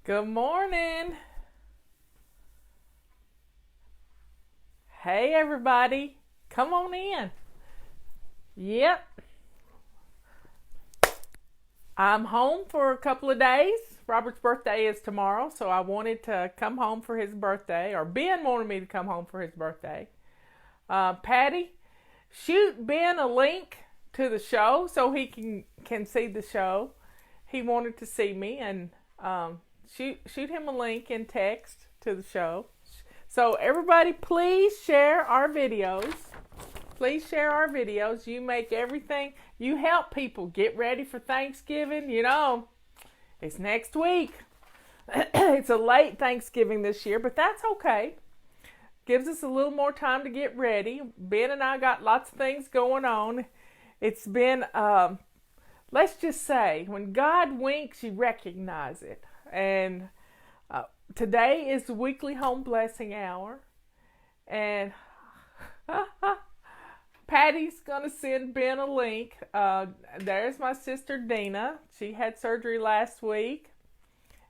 Good morning. Hey, everybody. Come on in. Yep. I'm home for a couple of days. Robert's birthday is tomorrow, so I wanted to come home for his birthday, or Ben wanted me to come home for his birthday. Patty, shoot Ben a link to the show so he can see the show. He wanted to see me, and shoot him a link in text to the show. So everybody, please share our videos. Please share our videos. You make everything, you help people get ready for Thanksgiving. You know, it's next week. It's a late Thanksgiving this year, but that's okay. Gives us a little more time to get ready. Ben and I got lots of things going on. It's been, let's just say, when God winks, you recognize it. And today is the weekly home blessing hour. And Patty's going to send Ben a link. There's my sister Dina. She had surgery last week.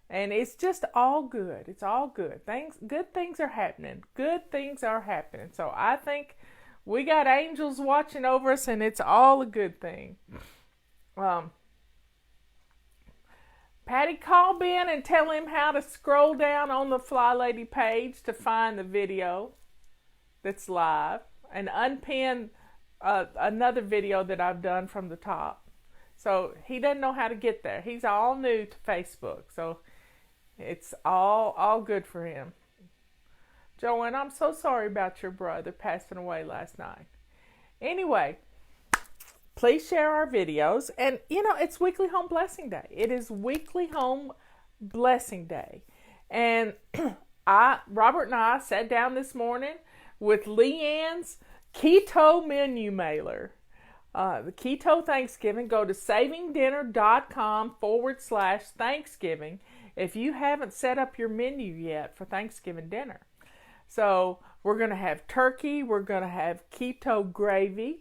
And it's just all good. It's all good. Good things are happening. Good things are happening. So I think we got angels watching over us, and it's all a good thing. Patty, call Ben and tell him how to scroll down on the Fly Lady page to find the video that's live and unpin another video that I've done from the top. So he doesn't know how to get there. He's all new to Facebook, so it's all good for him. Joanne, I'm so sorry about your brother passing away last night. Anyway, please share our videos. And, you know, it's Weekly Home Blessing Day. It is Weekly Home Blessing Day. And Robert and I sat down this morning with Leanne's Keto Menu Mailer. The Keto Thanksgiving. Go to savingdinner.com/Thanksgiving if you haven't set up your menu yet for Thanksgiving dinner. So we're going to have turkey. We're going to have keto gravy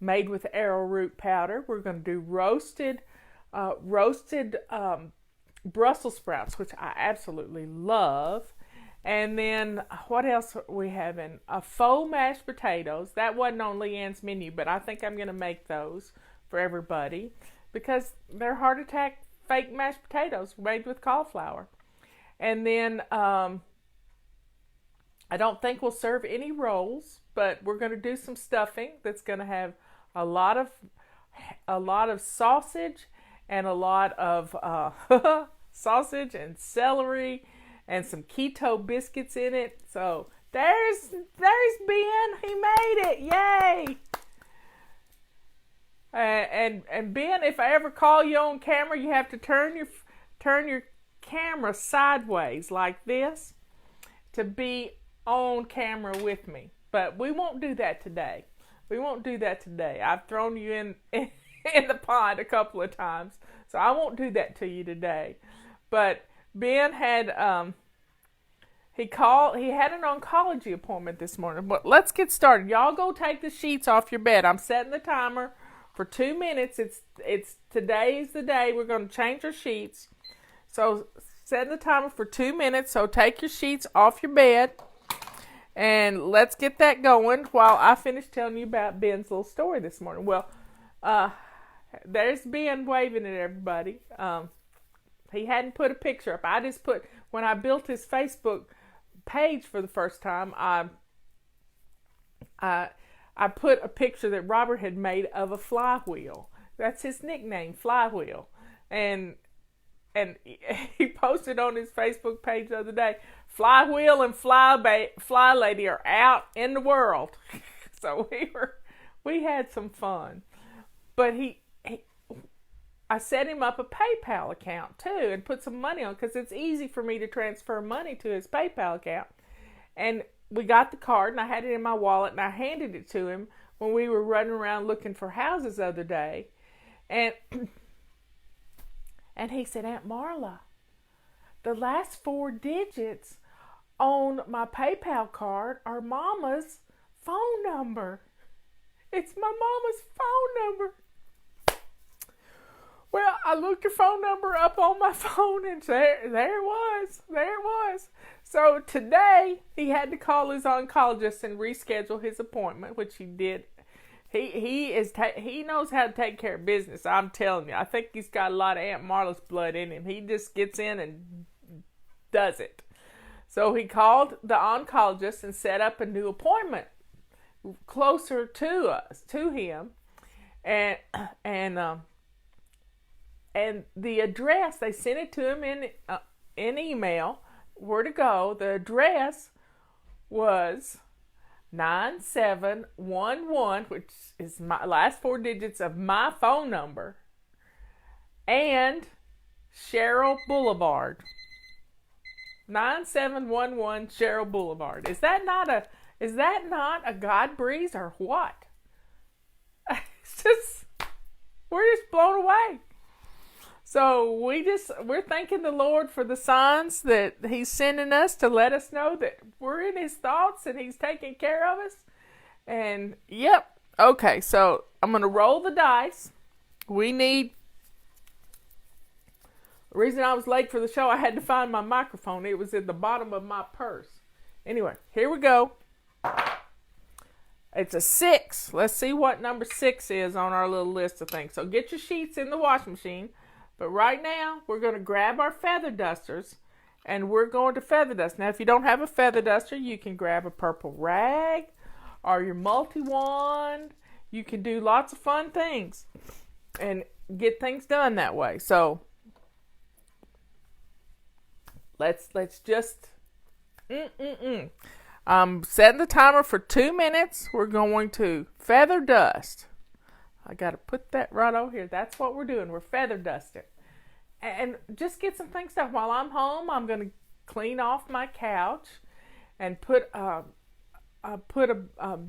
made with arrowroot powder. We're going to do roasted Brussels sprouts, which I absolutely love. And then what else are we having? Faux mashed potatoes. That wasn't on Leanne's menu, but I think I'm going to make those for everybody because they're heart attack fake mashed potatoes made with cauliflower. And then I don't think we'll serve any rolls, but we're going to do some stuffing that's going to have a lot of sausage and a lot of sausage and celery and some keto biscuits in it. So there's Ben. He made it. Yay! And Ben, if I ever call you on camera, you have to turn your camera sideways like this to be on camera with me. But we won't do that today. I've thrown you in the pond a couple of times, so I won't do that to you today. But Ben had he had an oncology appointment this morning. But let's get started. Y'all go take the sheets off your bed. I'm setting the timer for 2 minutes. It's today's the day we're going to change our sheets. So set the timer for 2 minutes. So take your sheets off your bed. And let's get that going while I finish telling you about Ben's little story this morning. Well, there's Ben waving at everybody. He hadn't put a picture up. I just put, when I built his Facebook page for the first time, I put a picture that Robert had made of a flywheel. That's his nickname, Flywheel. And he posted on his Facebook page the other day, Flywheel and Fly Lady are out in the world. So we had some fun. But I set him up a PayPal account too and put some money on because it's easy for me to transfer money to his PayPal account. And we got the card and I had it in my wallet and I handed it to him when we were running around looking for houses the other day. And he said, Aunt Marla, the last 4 digits on my PayPal card are Mama's phone number. It's my mama's phone number. Well, I looked her phone number up on my phone, and there it was. There it was. So today he had to call his oncologist and reschedule his appointment, which he did. He knows how to take care of business. I'm telling you. I think he's got a lot of Aunt Marla's blood in him. He just gets in and does it. So he called the oncologist and set up a new appointment closer to him, and the address, they sent it to him in email where to go. The address was 9711, which is my last 4 digits of my phone number, and Cheryl Boulevard. 9711 Cheryl Boulevard. Is that not a God breeze or what? It's just, we're just blown away. So we're thanking the Lord for the signs that He's sending us to let us know that we're in His thoughts and He's taking care of us. And yep. Okay, so I'm going to roll the dice. The reason I was late for the show, I had to find my microphone. It was at the bottom of my purse. Anyway, here we go. It's a 6. Let's see what number 6 is on our little list of things. So get your sheets in the washing machine. But right now, we're going to grab our feather dusters, and we're going to feather dust. Now, if you don't have a feather duster, you can grab a purple rag or your multi-wand. You can do lots of fun things and get things done that way. So let's just I'm setting the timer for 2 minutes. We're going to feather dust. I got to put that right over here. That's what we're doing. We're feather dusting. And just get some things done. While I'm home, I'm going to clean off my couch and put a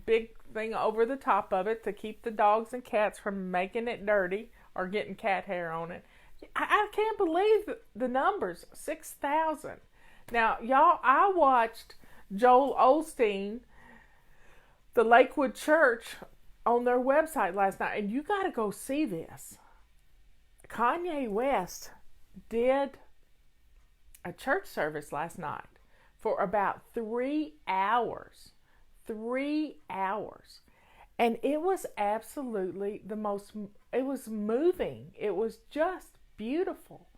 big thing over the top of it to keep the dogs and cats from making it dirty or getting cat hair on it. I can't believe the numbers, 6,000. Now, y'all, I watched Joel Osteen, the Lakewood Church, on their website last night, and you got to go see this. Kanye West did a church service last night for about 3 hours. 3 hours. And it was absolutely it was moving. It was just beautiful.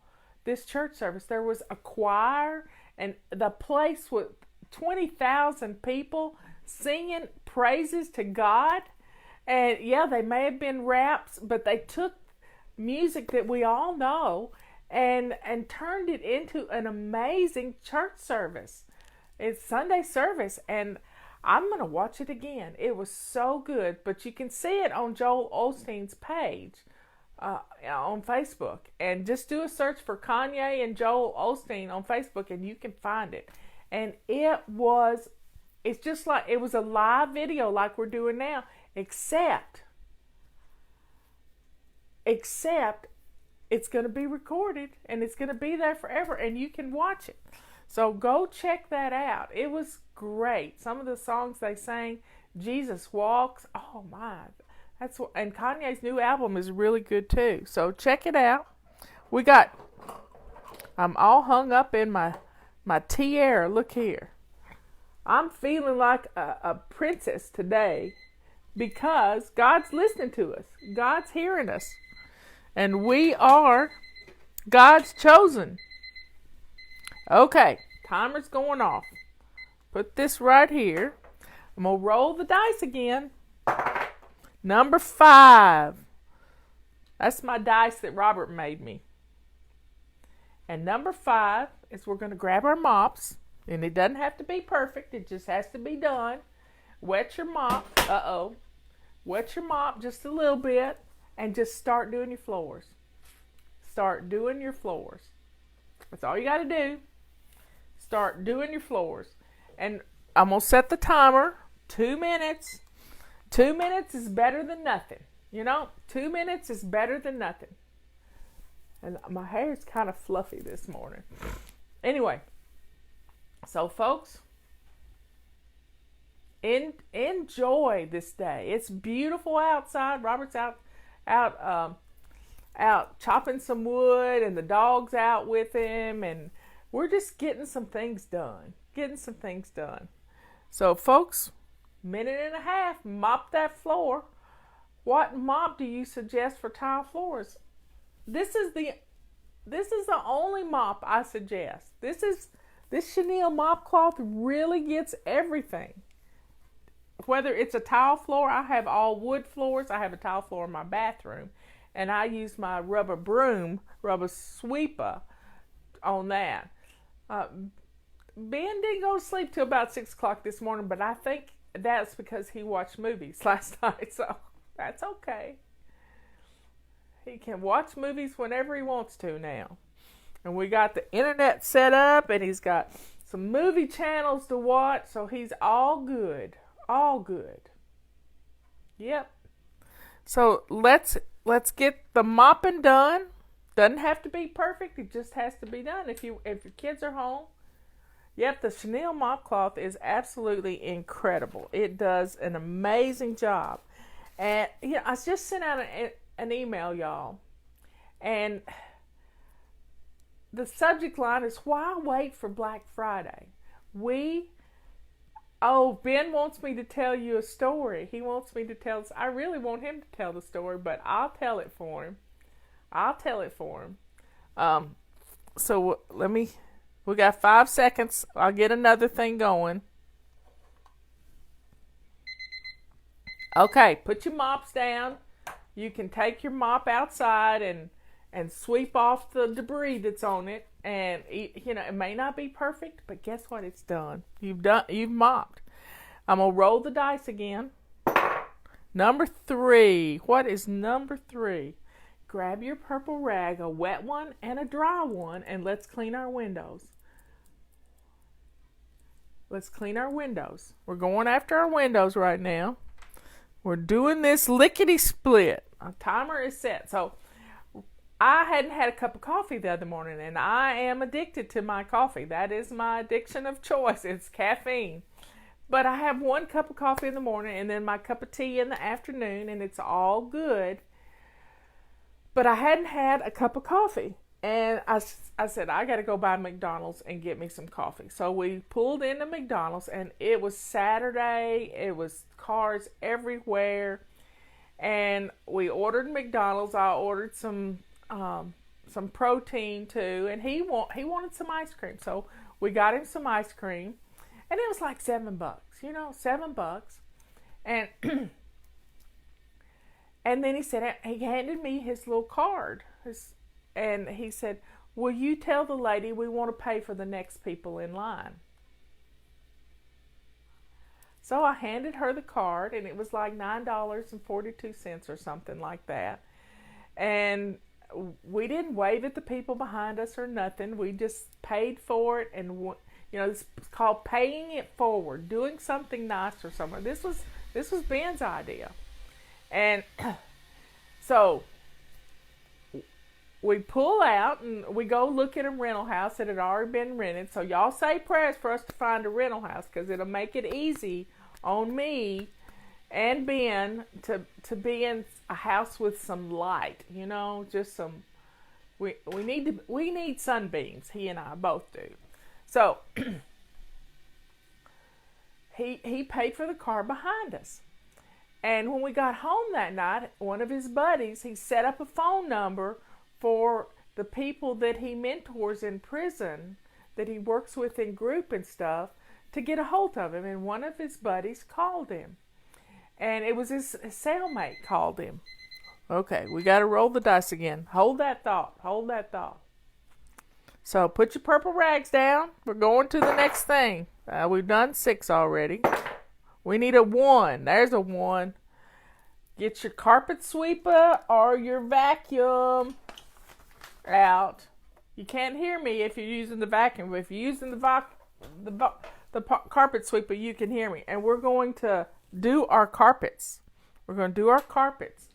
This church service, there was a choir, and the place with 20,000 people singing praises to God. And yeah, they may have been raps, but they took music that we all know and turned it into an amazing church service. It's Sunday service, and I'm going to watch it again. It was so good, but you can see it on Joel Osteen's page on Facebook. And just do a search for Kanye and Joel Osteen on Facebook, and you can find it. And it's just like, it was a live video like we're doing now, except it's going to be recorded, and it's going to be there forever, and you can watch it. So go check that out. It was great. Some of the songs they sang, Jesus Walks. Oh my, and Kanye's new album is really good too. So check it out. I'm all hung up in my tiara. Look here. I'm feeling like a princess today because God's listening to us. God's hearing us. And we are God's chosen. Okay, timer's going off. Put this right here. I'm going to roll the dice again. Number 5. That's my dice that Robert made me. And number 5 is we're going to grab our mops. And it doesn't have to be perfect. It just has to be done. Wet your mop. Wet your mop just a little bit. And just start doing your floors. Start doing your floors. That's all you got to do. Start doing your floors. And I'm going to set the timer. 2 minutes. 2 minutes is better than nothing. 2 minutes is better than nothing. And my hair is kind of fluffy this morning. Anyway. So, folks, enjoy this day. It's beautiful outside. Robert's out out chopping some wood, and the dog's out with him, and we're just getting some things done. So, folks, minute and a half, mop that floor. What mop do you suggest for tile floors? This is the only mop I suggest. This chenille mop cloth really gets everything. Whether it's a tile floor, I have all wood floors. I have a tile floor in my bathroom, and I use my rubber sweeper on that. Ben didn't go to sleep till about 6 o'clock this morning, but I think that's because he watched movies last night, so that's okay. He can watch movies whenever he wants to now. And we got the internet set up, and he's got some movie channels to watch, so he's all good. All good. Yep. So let's get the mopping done. Doesn't have to be perfect. It just has to be done. If your kids are home. Yep, the chenille mop cloth is absolutely incredible. It does an amazing job. And I just sent out an email, y'all. And the subject line is, why wait for Black Friday? Ben wants me to tell you a story. He wants me to tell. I really want him to tell the story, but I'll tell it for him. So we got 5 seconds. I'll get another thing going. Okay, put your mops down. You can take your mop outside and sweep off the debris that's on it. And it may not be perfect, but guess what? It's done. You've mopped. I'm gonna roll the dice again. Number 3. What is number 3? Grab your purple rag, a wet one and a dry one, and let's clean our windows. We're going after our windows right now. We're doing this lickety split. Our timer is set. So I hadn't had a cup of coffee the other morning, and I am addicted to my coffee. That is my addiction of choice. It's caffeine. But I have 1 cup of coffee in the morning and then my cup of tea in the afternoon, and it's all good. But I hadn't had a cup of coffee. And I said, I got to go by McDonald's and get me some coffee. So we pulled into McDonald's, and it was Saturday. It was cars everywhere. And we ordered McDonald's. I ordered some protein too, and he wanted some ice cream. So we got him some ice cream, and it was like $7, $7. And and then he handed me his little card, and he said, "Will you tell the lady we want to pay for the next people in line?" So I handed her the card, and it was like $9.42 or something like that. And we didn't wave at the people behind us or nothing. We just paid for it, and it's called paying it forward, doing something nice for someone. This was Ben's idea, and so we pull out and we go look at a rental house that had already been rented. So y'all say prayers for us to find a rental house, because it'll make it easy on me and Ben to be in a house with some light, just some. We need sunbeams. He and I both do. So he paid for the car behind us, and when we got home that night, one of his buddies, he set up a phone number for the people that he mentors in prison, that he works with in group and stuff, to get a hold of him. And one of his buddies called him. And it was his cellmate called him. Okay, we got to roll the dice again. Hold that thought. So put your purple rags down. We're going to the next thing. We've done 6 already. We need a 1. There's a 1. Get your carpet sweeper or your vacuum out. You can't hear me if you're using the vacuum. But if you're using the carpet sweeper, you can hear me. And we're going to do our carpets.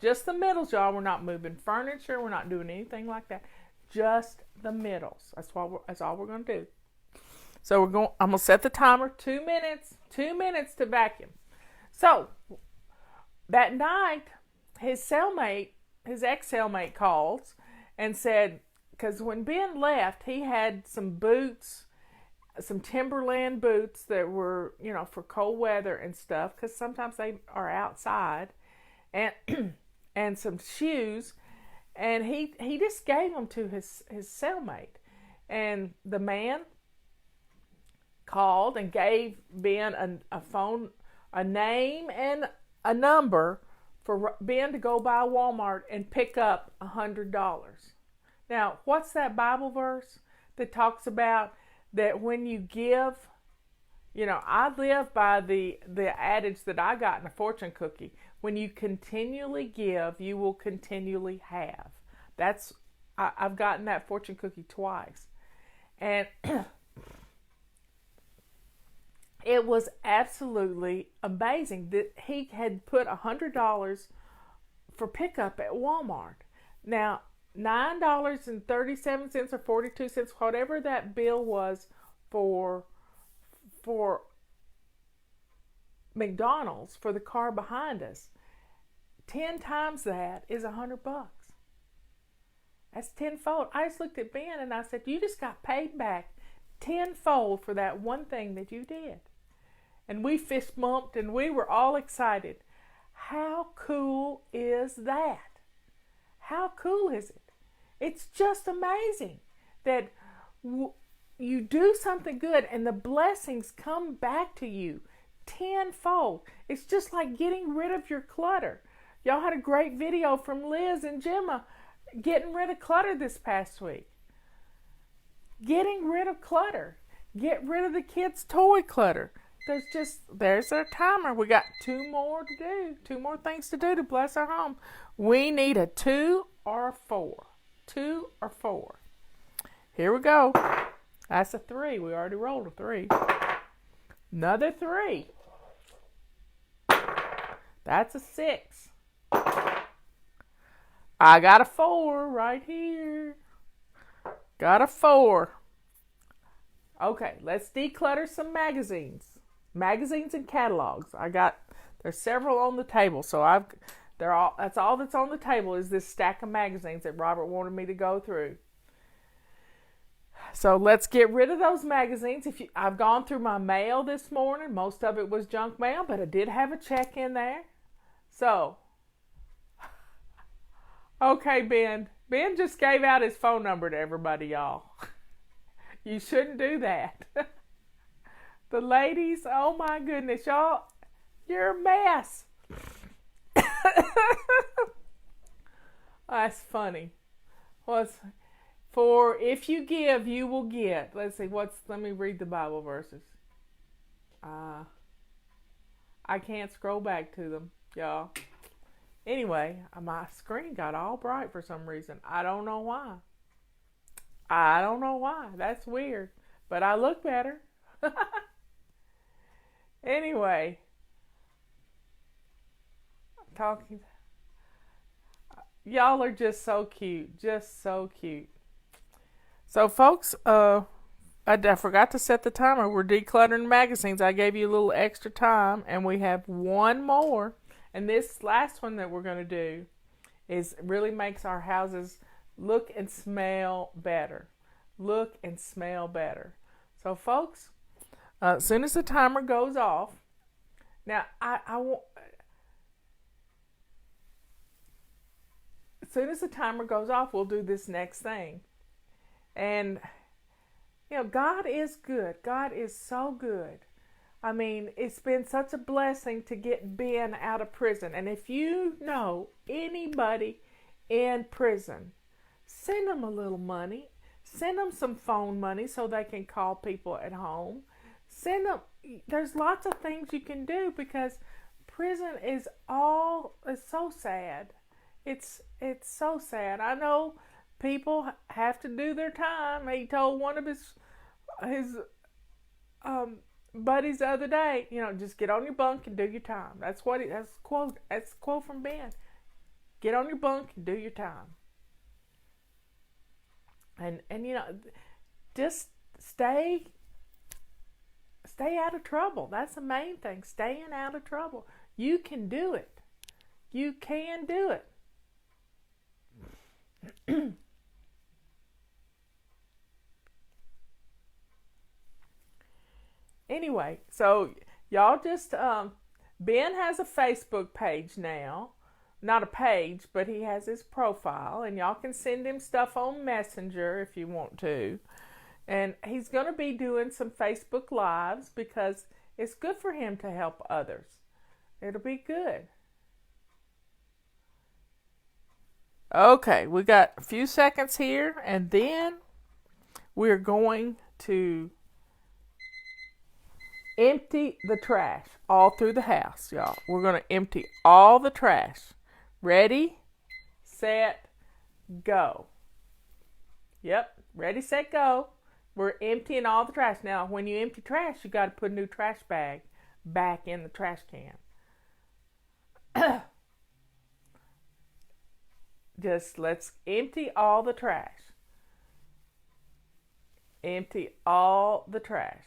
Just the middles, y'all. We're not moving furniture. We're not doing anything like that. Just the middles. That's all we're going to do. So I'm going to set the timer 2 minutes. 2 minutes to vacuum. So that night, his cellmate his ex-cellmate calls and said, because when Ben left, he had some boots, some Timberland boots that were, for cold weather and stuff, because sometimes they are outside, and and some shoes, and he just gave them to his cellmate, and the man called and gave Ben a name and a number for Ben to go by Walmart and pick up $100. Now, what's that Bible verse that talks about that when you give, I live by the adage that I got in a fortune cookie. When you continually give, you will continually have. I've gotten that fortune cookie twice. And it was absolutely amazing that he had put $100 for pickup at Walmart. Now, $9.37 or 42 cents, whatever that bill was for McDonald's for the car behind us, 10 times that is $100. That's tenfold. I just looked at Ben and I said, you just got paid back tenfold for that one thing that you did. And we fist bumped and we were all excited. How cool is that? How cool is it? It's just amazing that you do something good and the blessings come back to you tenfold. It's just like getting rid of your clutter. Y'all had a great video from Liz and Gemma getting rid of clutter this past week. Getting rid of clutter. Get rid of the kids' toy clutter. There's our timer. We got 2 more to do. 2 more things to do to bless our home. We need a 2 or 4. 2 or 4. Here we go. That's a 3. We already rolled a 3. Another 3. That's a 6. I got a 4 right here. Got a 4. Okay, let's declutter some magazines. Magazines and catalogs. There's several on the table, so that's all that's on the table is this stack of magazines that Robert wanted me to go through. So let's get rid of those magazines. I've gone through my mail this morning. Most of it was junk mail, but I did have a check in there. So, okay, Ben. Ben just gave out his phone number to everybody, y'all. You shouldn't do that. The ladies, oh my goodness, y'all, you're a mess. That's funny. For if you give, you will get. Let's see, let me read the Bible verses. I can't scroll back to them, y'all. Anyway, my screen got all bright for some reason. I don't know why. That's weird. But I look better. Anyway, talking. Y'all are just so cute. Just so cute. So, folks, I forgot to set the timer. We're decluttering magazines. I gave you a little extra time, and we have 1 more. And this last one that we're going to do really makes our houses look and smell better. Look and smell better. So, folks, as soon as the timer goes off, now as soon as the timer goes off, we'll do this next thing. And, God is good. God is so good. I mean, it's been such a blessing to get Ben out of prison. And if you know anybody in prison, send them a little money. Send them some phone money so they can call people at home. There's lots of things you can do because prison is so sad. It's so sad. I know people have to do their time. He told one of his buddies the other day, just get on your bunk and do your time. That's a quote from Ben. Get on your bunk and do your time. And just stay out of trouble. That's the main thing. Staying out of trouble. You can do it. You can do it. Anyway, so y'all just Ben has a Facebook page now. Not a page, but he has his profile, and y'all can send him stuff on Messenger if you want to. And he's going to be doing some Facebook Lives because it's good for him to help others. It'll be good. Okay, we got a few seconds here, and then we're going to empty the trash all through the house, y'all. We're going to empty all the trash. Ready, set, go. Yep, ready, set, go. We're emptying all the trash. Now, when you empty trash, you got to put a new trash bag back in the trash can. Just let's empty all the trash. Empty all the trash.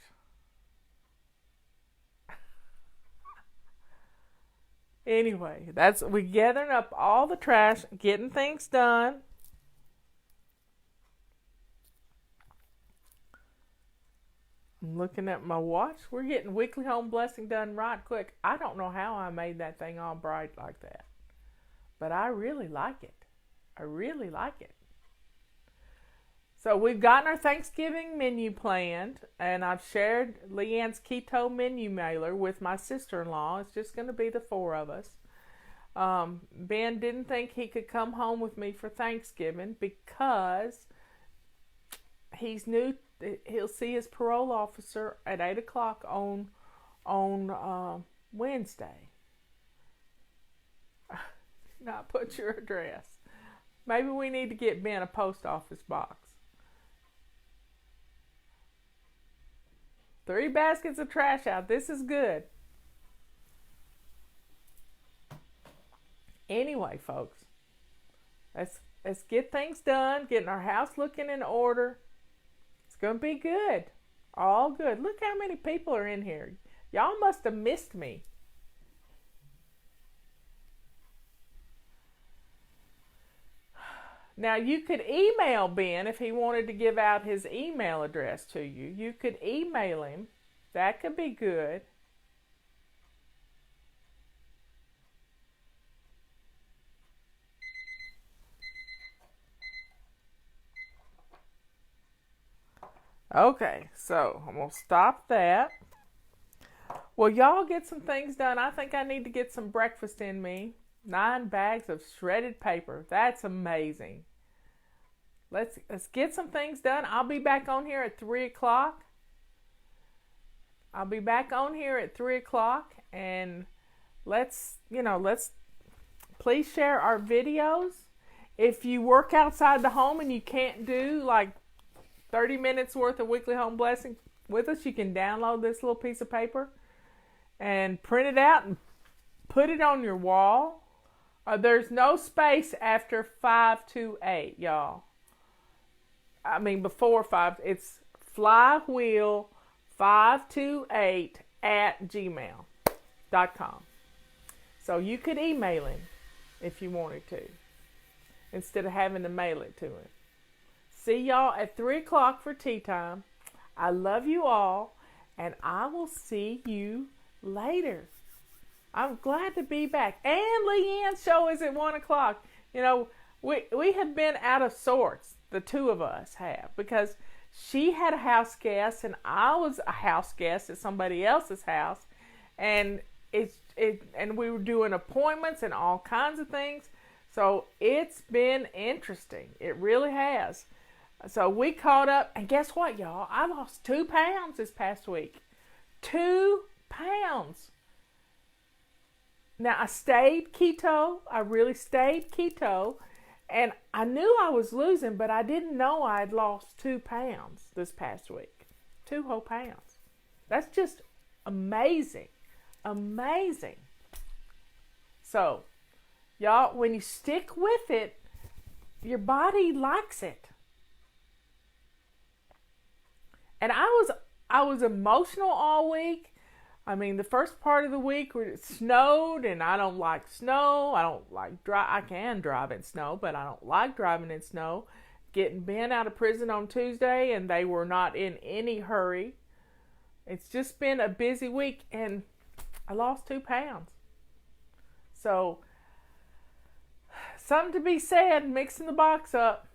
Anyway, we're gathering up all the trash, getting things done. I'm looking at my watch. We're getting Weekly Home Blessing done right quick. I don't know how I made that thing all bright like that, but I really like it. I really like it. So we've gotten our Thanksgiving menu planned, and I've shared Leanne's keto menu mailer with my sister-in-law. It's just going to be the four of us. Ben didn't think he could come home with me for Thanksgiving because he's new. He'll see his parole officer at 8 o'clock on Wednesday. Not put your address. Maybe we need to get Ben a post office box. 3 baskets of trash out. This is good. Anyway, folks, let's get things done, getting our house looking in order. It's going to be good. All good. Look how many people are in here. Y'all must have missed me. Now, you could email Ben if he wanted to give out his email address to you. You could email him. That could be good. Okay, so I'm going to stop that. Well, y'all get some things done. I think I need to get some breakfast in me. 9 bags of shredded paper. That's amazing. Let's get some things done. I'll be back on here at 3 o'clock. I'll be back on here at 3 o'clock, and let's please share our videos. If you work outside the home and you can't do like 30 minutes worth of Weekly Home Blessing with us, you can download this little piece of paper and print it out and put it on your wall. There's no space after 528, y'all. I mean, before 5. It's flywheel528@gmail.com. So you could email him if you wanted to, instead of having to mail it to him. See y'all at 3 o'clock for tea time. I love you all, and I will see you later. I'm glad to be back. And Leanne's show is at 1 o'clock. You know, we have been out of sorts, the two of us have, because she had a house guest and I was a house guest at somebody else's house, and and we were doing appointments and all kinds of things. So it's been interesting. It really has. So we caught up, and guess what, y'all? I lost 2 pounds this past week. 2 pounds. Now, I stayed keto. I really stayed keto. And I knew I was losing, but I didn't know I had lost 2 pounds this past week. 2 whole pounds. That's just amazing. Amazing. So, y'all, when you stick with it, your body likes it. And I was emotional all week. I mean, the first part of the week where it snowed, and I don't like snow. I don't like I can drive in snow, but I don't like driving in snow. Getting Ben out of prison on Tuesday, and they were not in any hurry. It's just been a busy week, and I lost 2 pounds. So, something to be said, mixing the box up.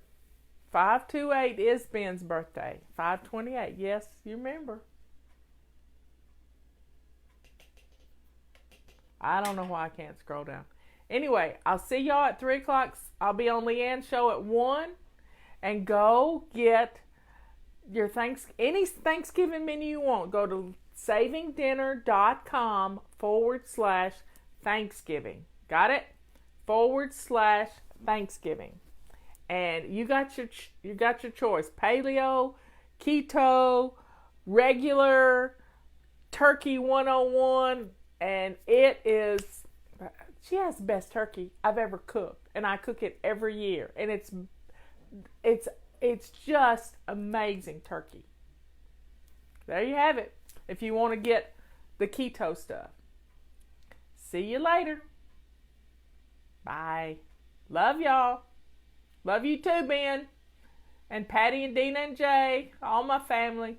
528 is Ben's birthday. 528, yes, you remember. I don't know why I can't scroll down. Anyway, I'll see y'all at 3 o'clock. I'll be on Leanne's show at 1. And go get your any Thanksgiving menu you want. Go to savingdinner.com/Thanksgiving. Got it? /Thanksgiving. And you got your choice. Paleo, keto, regular, turkey 101, and it is, she has the best turkey I've ever cooked, and I cook it every year, and it's just amazing turkey. There you have it. If you want to get the keto stuff. See you later. Bye. Love y'all. Love you too, Ben. And Patty and Dina and Jay. All my family.